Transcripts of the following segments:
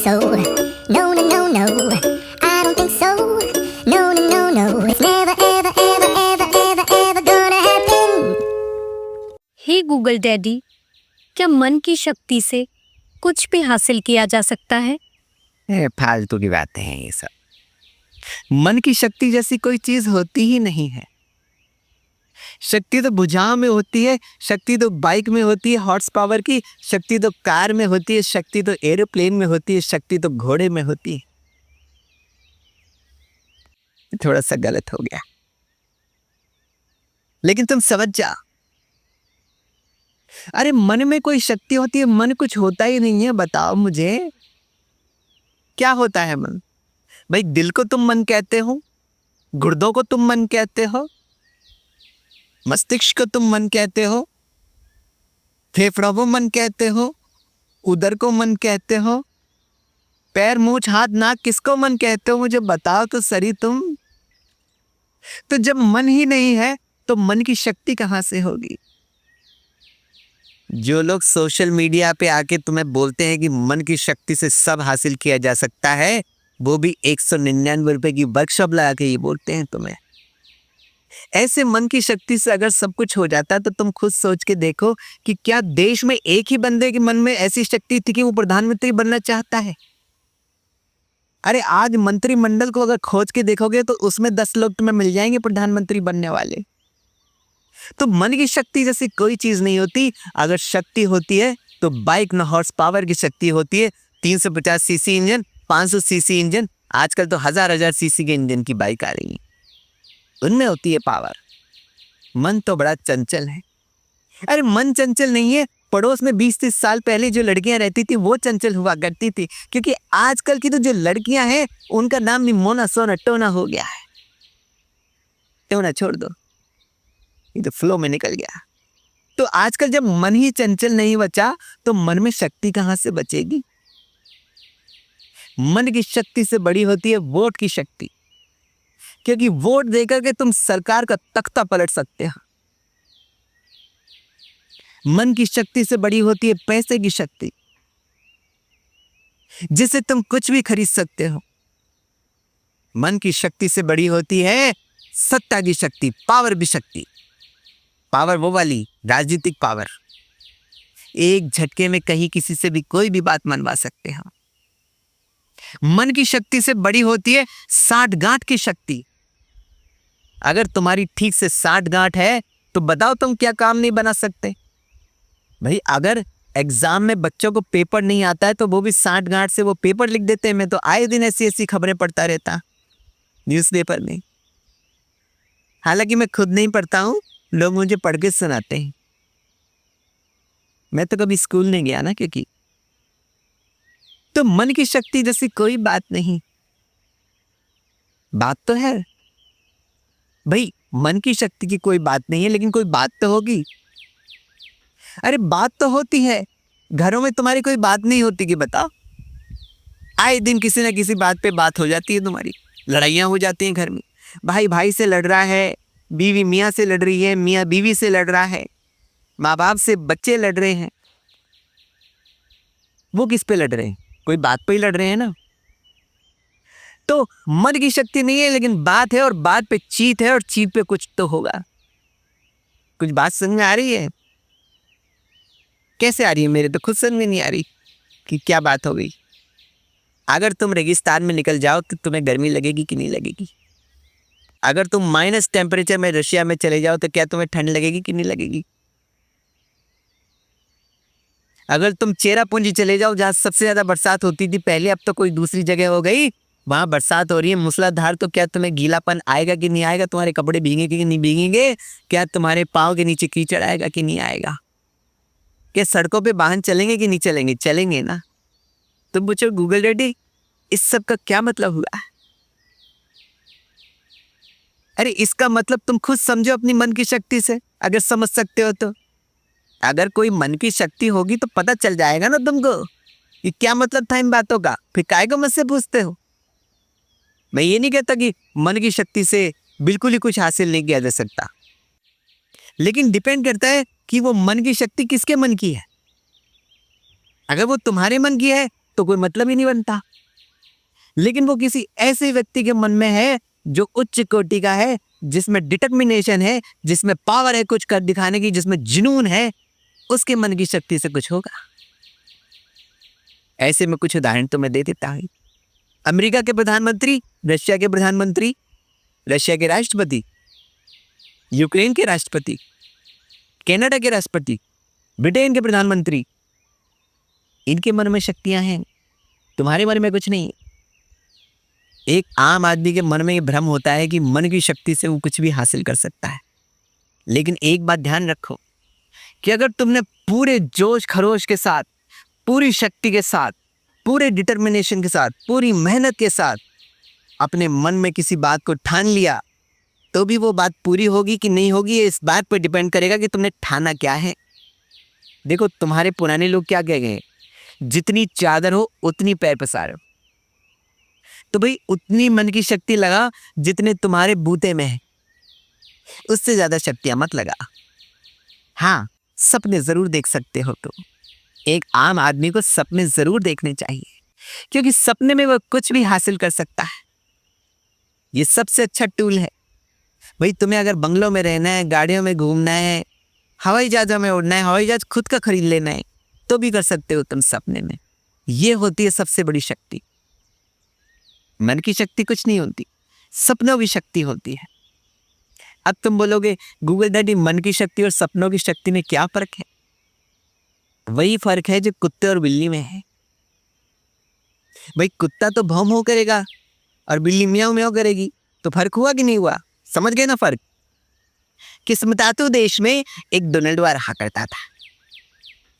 so. No, no, no, no. I don't think so. No, no, no, no. It's never, ever, ever, ever, ever, ever gonna happen. Hey Google daddy, क्या मन की शक्ति से कुछ भी हासिल किया जा सकता है? फालतू की बातें हैं ये सब। मन की शक्ति जैसी कोई चीज होती ही नहीं है। शक्ति तो भुजाओं में होती है, शक्ति तो बाइक में होती है हॉर्स पावर की, शक्ति तो कार में होती है, शक्ति तो एरोप्लेन में होती है, शक्ति तो घोड़े में होती है। थोड़ा सा गलत हो गया, लेकिन तुम समझ जाओ। अरे मन में कोई शक्ति होती है, मन कुछ होता ही नहीं है। बताओ मुझे क्या होता है मन? भाई दिल को तुम मन कहते हो, गुर्दों को तुम मन कहते हो, मस्तिष्क को तुम मन कहते हो, फेफड़ों को मन कहते हो, उदर को मन कहते हो, पैर मुंह हाथ नाक किसको मन कहते हो? मुझे बताओ तो सही तुम। तो जब मन ही नहीं है तो मन की शक्ति कहां से होगी? जो लोग सोशल मीडिया पे आके तुम्हें बोलते हैं कि मन की शक्ति से सब हासिल किया जा सकता है, वो भी 199 रुपए की वर्कशॉप लगा के ये बोलते हैं तुम्हें। ऐसे मन की शक्ति से अगर सब कुछ हो जाता तो तुम खुद सोच के देखो कि क्या देश में एक ही बंदे के मन में ऐसी शक्ति थी कि वो प्रधानमंत्री बनना चाहता है? अरे आज मंत्रिमंडल को अगर खोज के देखोगे तो उसमें 10 लोग तुम्हें मिल जाएंगे प्रधानमंत्री बनने वाले। तो मन की शक्ति जैसी कोई चीज नहीं होती। अगर शक्ति होती है तो बाइक न हॉर्स पावर की शक्ति होती है। 350 सीसी इंजन, 500 सीसी इंजन, आजकल तो हजार सीसी के इंजन की बाइक आ रही है, उनमें होती है पावर। मन तो बड़ा चंचल है। अरे मन चंचल नहीं है, पड़ोस में 20-30 साल पहले जो लड़कियां रहती थी वो चंचल हुआ करती थी, क्योंकि आजकल की तो जो लड़कियां हैं उनका नाम भी मोना सोना टोना हो गया है। टोना छोड़ दो, ये तो फ्लो में निकल गया। तो आजकल जब मन ही चंचल नहीं बचा तो मन में शक्ति कहां से बचेगी? मन की शक्ति से बड़ी होती है वोट की शक्ति, क्योंकि वोट देकर के तुम सरकार का तख्ता पलट सकते हो। मन की शक्ति से बड़ी होती है पैसे की शक्ति, जिससे तुम कुछ भी खरीद सकते हो। मन की शक्ति से बड़ी होती है सत्ता की शक्ति, पावर की शक्ति। पावर वो वाली राजनीतिक पावर, एक झटके में कहीं किसी से भी कोई भी बात मनवा सकते हो। मन की शक्ति से बड़ी होती है साठगांठ की शक्ति। अगर तुम्हारी ठीक से साठगांठ है तो बताओ तुम क्या काम नहीं बना सकते? भाई अगर एग्जाम में बच्चों को पेपर नहीं आता है तो वो भी साठगांठ से वो पेपर लिख देते हैं। मैं तो आए दिन ऐसी खबरें पढ़ता रहता न्यूज़पेपर में। हालांकि मैं खुद नहीं पढ़ता हूं, लोग मुझे पढ़ के सुनाते हैं। मैं तो कभी स्कूल नहीं गया ना, क्योंकि तो मन की शक्ति जैसी कोई बात नहीं। बात तो है भाई, मन की शक्ति की कोई बात नहीं है, लेकिन कोई बात तो होगी। अरे बात तो होती है। घरों में तुम्हारी कोई बात नहीं होती कि बताओ? आए दिन किसी ना किसी बात पे बात हो जाती है तुम्हारी। लड़ाइयाँ हो जाती हैं घर में। भाई भाई से लड़ रहा है, बीवी मियाँ से लड़ रही है, मियाँ बीवी से लड़ रहा है, माँ बाप से बच्चे लड़ रहे हैं। वो किस पे लड़ रहे हैं? कोई बात पे ही लड़ रहे हैं ना। तो मन की शक्ति नहीं है, लेकिन बात है, और बात पे चीत है, और चीत पे कुछ तो होगा। कुछ बात समझ में आ रही है? कैसे आ रही है? मेरे तो खुद समझ में नहीं आ रही कि क्या बात हो गई। अगर तुम रेगिस्तान में निकल जाओ तो तुम्हें गर्मी लगेगी कि नहीं लगेगी? अगर तुम माइनस टेम्परेचर में रशिया में चले जाओ तो क्या तुम्हें ठंड लगेगी कि नहीं लगेगी? अगर तुम चेरापूंजी चले जाओ जहाँ सबसे ज्यादा बरसात होती थी पहले, अब तो कोई दूसरी जगह हो गई, वहां बरसात हो रही है मूसलाधार, तो क्या तुम्हें गीलापन आएगा कि नहीं आएगा? तुम्हारे कपड़े भीगेंगे कि नहीं भीगेंगे? क्या तुम्हारे पाँव के नीचे कीचड़ आएगा कि नहीं आएगा? क्या सड़कों पे वाहन चलेंगे कि नहीं चलेंगे? चलेंगे ना। तुम पूछो गूगल डैडी इस सब का क्या मतलब हुआ? अरे इसका मतलब तुम खुद समझो अपनी मन की शक्ति से, अगर समझ सकते हो तो। अगर कोई मन की शक्ति होगी तो पता चल जाएगा ना तुमको कि क्या मतलब था इन बातों का। फिर काहे को मुझसे पूछते हो? मैं ये नहीं कहता कि मन की शक्ति से बिल्कुल ही कुछ हासिल नहीं किया जा सकता, लेकिन डिपेंड करता है कि वो मन की शक्ति किसके मन की है। अगर वो तुम्हारे मन की है तो कोई मतलब ही नहीं बनता। लेकिन वो किसी ऐसे व्यक्ति के मन में है जो उच्च कोटि का है, जिसमें डिटर्मिनेशन है, जिसमें पावर है कुछ कर दिखाने की, जिसमें जुनून है, उसके मन की शक्ति से कुछ होगा। ऐसे में कुछ उदाहरण तो मैं दे देता हूं। अमेरिका के प्रधानमंत्री, रशिया के प्रधानमंत्री, रशिया के राष्ट्रपति, यूक्रेन के राष्ट्रपति, कनाडा के राष्ट्रपति, ब्रिटेन के प्रधानमंत्री, इनके मन में शक्तियां हैं, तुम्हारे मन में कुछ नहीं। एक आम आदमी के मन में ये भ्रम होता है कि मन की शक्ति से वो कुछ भी हासिल कर सकता है। लेकिन एक बात ध्यान रखो कि अगर तुमने पूरे जोश खरोश के साथ, पूरी शक्ति के साथ, पूरे डिटर्मिनेशन के साथ, पूरी मेहनत के साथ अपने मन में किसी बात को ठान लिया, तो भी वो बात पूरी होगी कि नहीं होगी, ये इस बात पर डिपेंड करेगा कि तुमने ठाना क्या है। देखो, तुम्हारे पुराने लोग क्या कह गए, जितनी चादर हो उतनी पैर पसारो। तो भाई उतनी मन की शक्ति लगा जितने तुम्हारे बूते में है, उससे ज्यादा शक्तियां मत लगा। हाँ, सपने जरूर देख सकते हो तुम। एक आम आदमी को सपने जरूर देखने चाहिए, क्योंकि सपने में वो कुछ भी हासिल कर सकता है। ये सबसे अच्छा टूल है। भाई तुम्हें अगर बंगलों में रहना है, गाड़ियों में घूमना है, हवाई जहाजों में उड़ना है, हवाई जहाज खुद का खरीद लेना है, तो भी कर सकते हो तुम सपने में। ये होती है सबसे बड़ी शक्ति। मन की शक्ति कुछ नहीं होती, सपनों की शक्ति होती है। अब तुम बोलोगे गूगल डैडी, मन की शक्ति और सपनों की शक्ति में क्या फर्क है? वही फर्क है जो कुत्ते और बिल्ली में है। भाई कुत्ता तो भौं भौं करेगा और बिल्ली म्याऊं म्याऊं करेगी, तो फर्क हुआ कि नहीं हुआ? समझ गए ना फर्क? किस्मतातू देश में एक डोनाल्डो रहा करता था।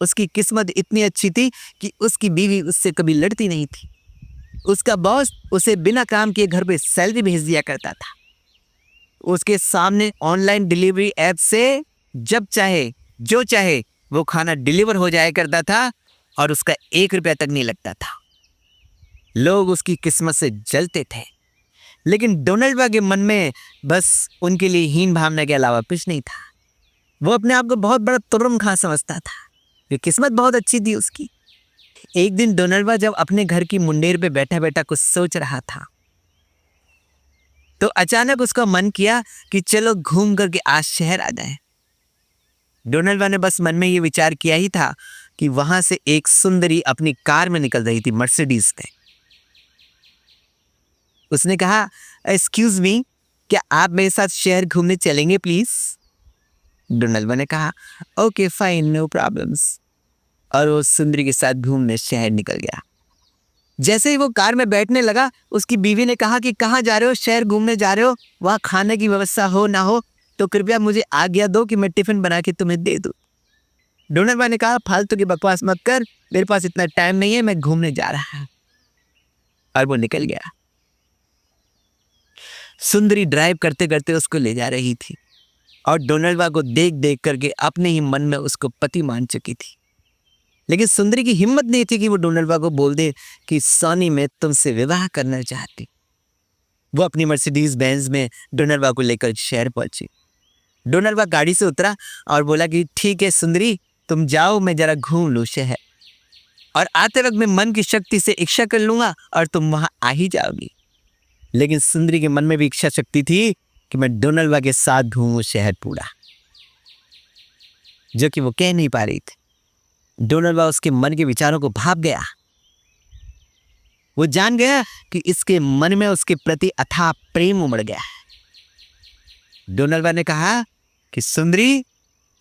उसकी किस्मत इतनी अच्छी थी कि उसकी बीवी उससे कभी लड़ती नहीं थी। उसका बॉस उसे बिना काम किए घर पे सैलरी भेज दिया करता था। उसके सामने ऑनलाइन डिलीवरी ऐप से जब चाहे जो चाहे वो खाना डिलीवर हो जाया करता था और उसका 1 रुपया तक नहीं लगता था। लोग उसकी किस्मत से जलते थे, लेकिन डोनाल्ड के मन में बस उनके लिए हीन भावना के अलावा कुछ नहीं था। वो अपने आप को बहुत बड़ा तुर्रम खां समझता था। ये किस्मत बहुत अच्छी थी उसकी। एक दिन डोनाल्ड जब अपने घर की मुंडेर पे बैठा बैठा कुछ सोच रहा था, तो अचानक उसका मन किया कि चलो घूम करके आज शहर आ जाए। डोनाल्ड ने बस मन में ये विचार किया ही था कि वहां से एक सुंदरी अपनी कार में निकल रही थी, मर्सिडीज में। उसने कहा, एक्सक्यूज मी, क्या आप मेरे साथ शहर घूमने चलेंगे प्लीज? डोनाल्ड ने कहा, ओके फाइन, नो प्रॉब्लम्स। और वो सुंदरी के साथ घूमने शहर निकल गया। जैसे ही वो कार में बैठने लगा, उसकी बीवी ने कहा कि कहाँ जा रहे हो? शहर घूमने जा रहे हो? वहाँ खाने की व्यवस्था हो ना हो तो कृपया मुझे आज्ञा दो कि मैं टिफिन बना के तुम्हें दे दूँ। डोनाल्ड ने कहा, फालतू की बकवास मत कर, मेरे पास इतना टाइम नहीं है, मैं घूमने जा रहा हूँ। और वो निकल गया। सुंदरी ड्राइव करते करते उसको ले जा रही थी और डोनाल्ड को देख देख करके अपने ही मन में उसको पति मान चुकी थी। लेकिन सुंदरी की हिम्मत नहीं थी कि वो डोनाल्ड को बोल दे कि सोनी, मैं तुमसे विवाह करना चाहती। वो अपनी मर्सिडीज बेंज में डोनाल्ड को लेकर शहर पहुंची। डोनाल्ड गाड़ी से उतरा और बोला कि ठीक है सुंदरी, तुम जाओ, मैं जरा घूम लूँ शहर, और आते वक्त मैं मन की शक्ति से इच्छा कर लूंगा और तुम वहां आ ही जाओगी। लेकिन सुंदरी के मन में भी इच्छा शक्ति थी कि मैं डोनाल्ड के साथ घूमूं शहर पूरा, जो कि वो कह नहीं पा रही थी। डोनाल्ड उसके मन के विचारों को भाप गया। वो जान गया कि इसके मन में उसके प्रति अथाह प्रेम उमड़ गया है। डोनाल्ड ने कहा कि सुंदरी,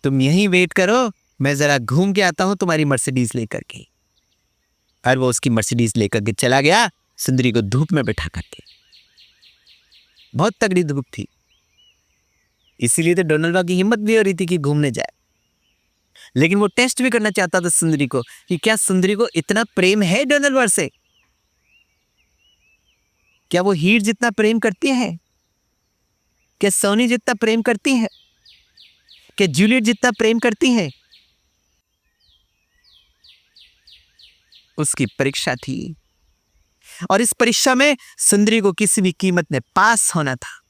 तुम यहीं वेट करो, मैं जरा घूम के आता हूं तुम्हारी मर्सिडीज लेकर के। और वो उसकी मर्सिडीज लेकर के चला गया, सुंदरी को धूप में बैठा करके। बहुत तगड़ी धूप थी, इसीलिए तो डोनाल्ड की हिम्मत भी हो रही थी कि घूमने जाए। लेकिन वो टेस्ट भी करना चाहता था सुंदरी को कि क्या सुंदरी को इतना प्रेम है डोनाल्ड से? क्या वो हीर जितना प्रेम करती है? क्या सोनी जितना प्रेम करती है? क्या जूलियट जितना प्रेम करती है? उसकी परीक्षा थी और इस परीक्षा में सुंदरी को किसी भी कीमत में पास होना था।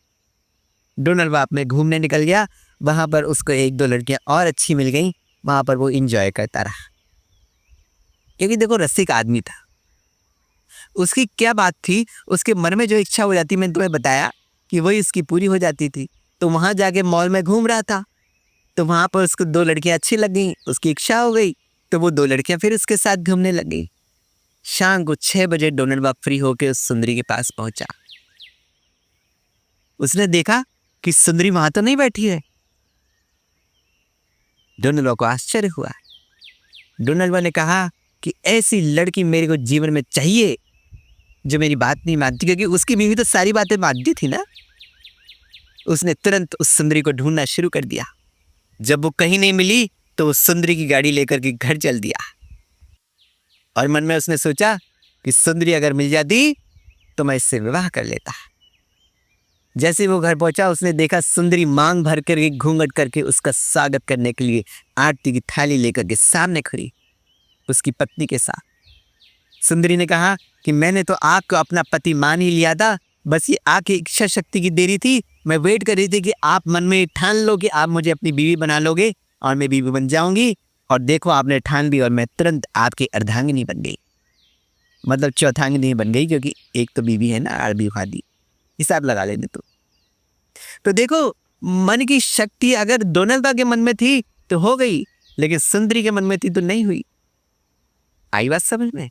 डोनाल्ड बाप में घूमने निकल गया। वहां पर उसको 1-2 लड़कियां और अच्छी मिल गई। वहां पर वो इंजॉय करता रहा, क्योंकि देखो रसिक आदमी था। उसकी क्या बात थी, उसके मन में जो इच्छा हो जाती, मैंने तुम्हें बताया कि वही उसकी पूरी हो जाती थी। तो वहां जाके मॉल में घूम रहा था, तो वहां पर उसको 2 लड़कियां अच्छी लग गई, उसकी इच्छा हो गई, तो वो 2 लड़कियां फिर उसके साथ घूमने लग गई। शाम को 6 बजे डोनाल्ड फ्री होके उस सुंदरी के पास पहुंचा। उसने देखा कि सुंदरी वहां तो नहीं बैठी है। डोनाल्ड को आश्चर्य हुआ। डोनाल्ड ने कहा कि ऐसी लड़की मेरे को जीवन में चाहिए जो मेरी बात नहीं मानती, क्योंकि उसकी बीवी तो सारी बातें मानती थी ना। उसने तुरंत उस सुंदरी को ढूंढना शुरू कर दिया। जब वो कहीं नहीं मिली तो उस सुंदरी की गाड़ी लेकर के घर चल दिया, और मन में उसने सोचा कि सुंदरी अगर मिल जाती तो मैं इससे विवाह कर लेता। जैसे वो घर पहुंचा, उसने देखा सुंदरी मांग भर करके घूंघट करके उसका स्वागत करने के लिए आरती की थाली लेकर के सामने खड़ी उसकी पत्नी के साथ। सुंदरी ने कहा कि मैंने तो आपको अपना पति मान ही लिया था, बस ये आके इच्छा शक्ति की देरी थी। मैं वेट कर रही थी कि आप मन में ठान लो कि आप मुझे अपनी बीवी बना लोगे और मैं बीवी बन जाऊंगी, और देखो आपने ठान ली और मैं तुरंत आपकी अर्धांगिनी बन गई, मतलब चौथांगिनी बन गई, क्योंकि एक तो बीवी है ना, अरबी खादी, हिसाब लगा लेने। तो देखो, मन की शक्ति अगर डोनाल्ड के मन में थी तो हो गई, लेकिन सुंदरी के मन में थी तो नहीं हुई। आई बात समझ में?